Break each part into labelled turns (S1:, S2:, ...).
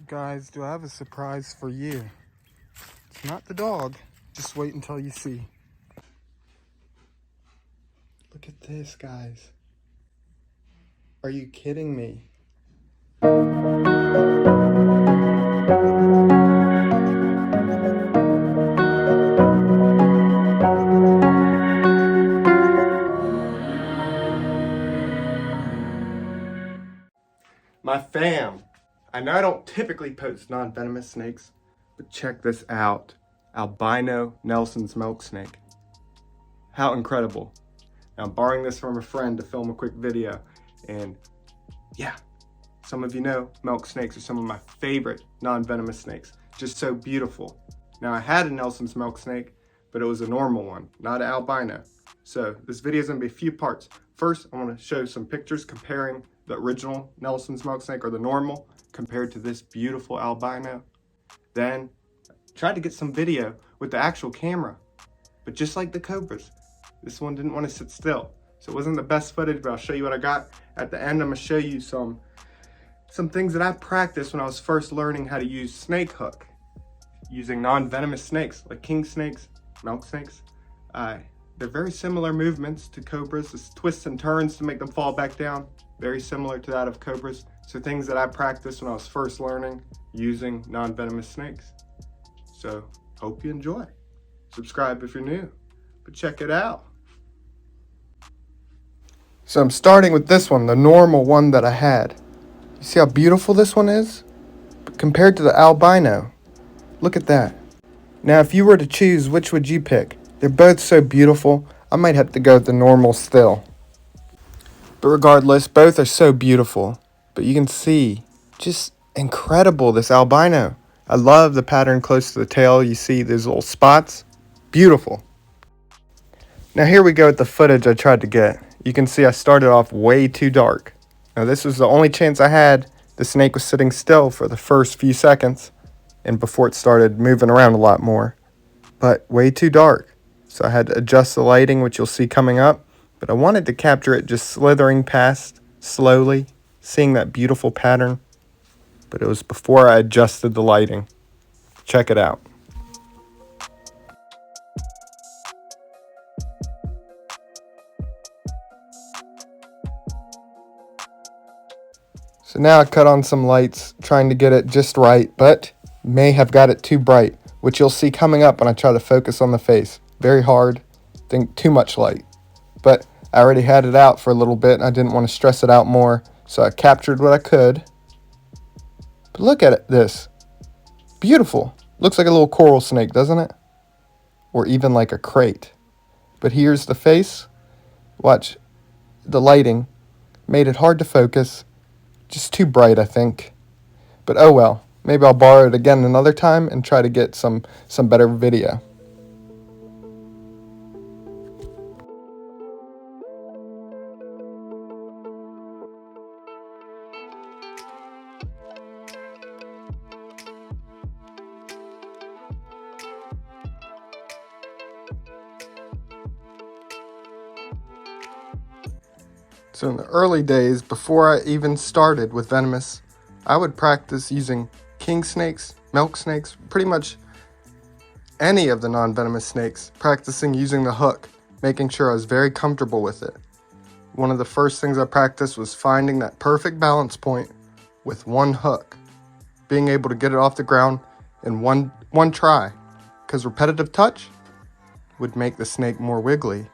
S1: Guys, do I have a surprise for you? It's not the dog. Just wait until you see. Look at this, guys. Are you kidding me? My fam. I know I don't typically post non-venomous snakes, but check this out. Albino Nelson's milk snake. How incredible. Now, I'm borrowing this from a friend to film a quick video, and yeah, some of you know milk snakes are some of my favorite non-venomous snakes. Just so beautiful. Now, I had a Nelson's milk snake, but it was a normal one, not an albino. So this video is going to be a few parts. First, I want to show some pictures comparing the original Nelson's milk snake, or the normal, compared to this beautiful albino. Then, tried to get some video with the actual camera, but just like the cobras, this one didn't want to sit still. So it wasn't the best footage, but I'll show you what I got. At the end, I'm going to show you some things that I practiced when I was first learning how to use snake hook, using non-venomous snakes, like king snakes, milk snakes. They're very similar movements to cobras, just twists and turns to make them fall back down. Very similar to that of cobras. So things that I practiced when I was first learning using non-venomous snakes. So hope you enjoy. Subscribe if you're new, but check it out. So I'm starting with this one, the normal one that I had. You see how beautiful this one is? But compared to the albino, look at that. Now if you were to choose, which would you pick? They're both so beautiful. I might have to go with the normal still. But regardless, both are so beautiful. But you can see, just incredible, this albino. I love the pattern close to the tail. You see these little spots. Beautiful. Now here we go with the footage I tried to get. You can see I started off way too dark. Now this was the only chance I had. The snake was sitting still for the first few seconds, and before it started moving around a lot more. But way too dark. So I had to adjust the lighting, which you'll see coming up. But I wanted to capture it just slithering past, slowly, seeing that beautiful pattern. But it was before I adjusted the lighting. Check it out. So now I cut on some lights, trying to get it just right, but may have got it too bright, which you'll see coming up when I try to focus on the face. Very hard, think too much light. But I already had it out for a little bit, and I didn't want to stress it out more, so I captured what I could. But look at it, this. Beautiful. Looks like a little coral snake, doesn't it? Or even like a crate. But here's the face. Watch, the lighting made it hard to focus. Just too bright, I think. But oh well. Maybe I'll borrow it again another time and try to get some better video. So in the early days, before I even started with venomous, I would practice using king snakes, milk snakes, pretty much any of the non-venomous snakes, practicing using the hook, making sure I was very comfortable with it. One of the first things I practiced was finding that perfect balance point with one hook, being able to get it off the ground in one try, because repetitive touch would make the snake more wiggly.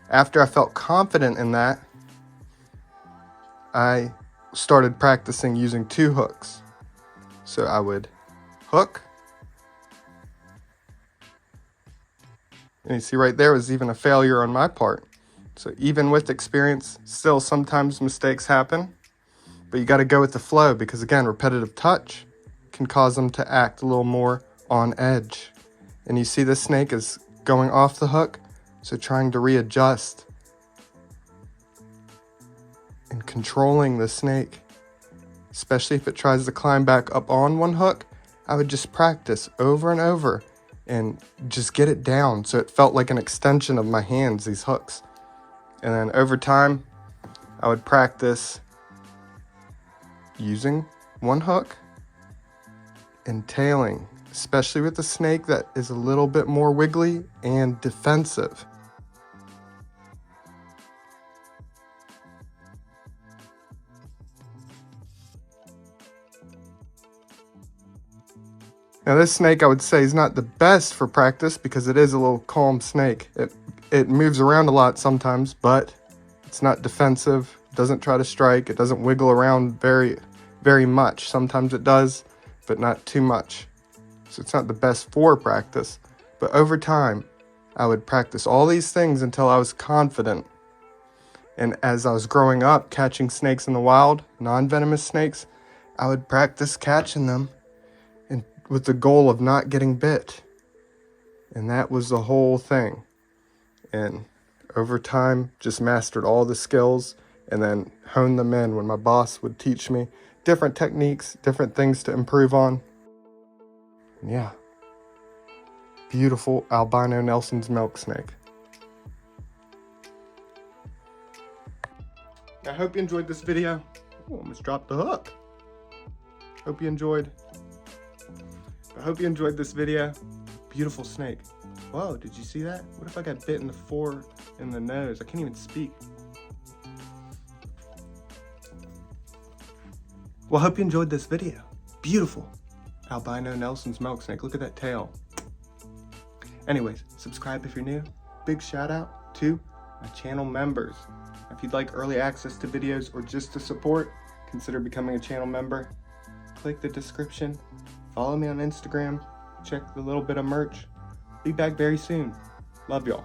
S1: After I felt confident in that, I started practicing using two hooks. So I would hook, and you see right there was even a failure on my part. So even with experience, still sometimes mistakes happen, but you got to go with the flow, because again, repetitive touch can cause them to act a little more on edge. And you see this snake is going off the hook, so trying to readjust and controlling the snake, especially if it tries to climb back up on one hook. I would just practice over and over and just get it down so it felt like an extension of my hands, these hooks. And then over time, I would practice using one hook entailing, especially with a snake that is a little bit more wiggly and defensive. Now this snake I would say is not the best for practice because it is a little calm snake. It moves around a lot sometimes, but it's not defensive, doesn't try to strike, it doesn't wiggle around very much. Sometimes it does, but not too much. So it's not the best for practice. But over time, I would practice all these things until I was confident. And as I was growing up, catching snakes in the wild, non-venomous snakes, I would practice catching them and with the goal of not getting bit. And that was the whole thing. And over time, just mastered all the skills and then honed them in when my boss would teach me different techniques, different things to improve on. And yeah, beautiful albino Nelson's milk snake. I hope you enjoyed this video. Oh, almost dropped the hook. I hope you enjoyed this video. Beautiful snake. Whoa, did you see that? What if I got bit in the nose? I can't even speak. Well, I hope you enjoyed this video. Beautiful albino Nelson's milk snake. Look at that tail. Anyways, subscribe if you're new. Big shout out to my channel members. If you'd like early access to videos or just to support, consider becoming a channel member. Click the description. Follow me on Instagram. Check the little bit of merch. Be back very soon. Love y'all.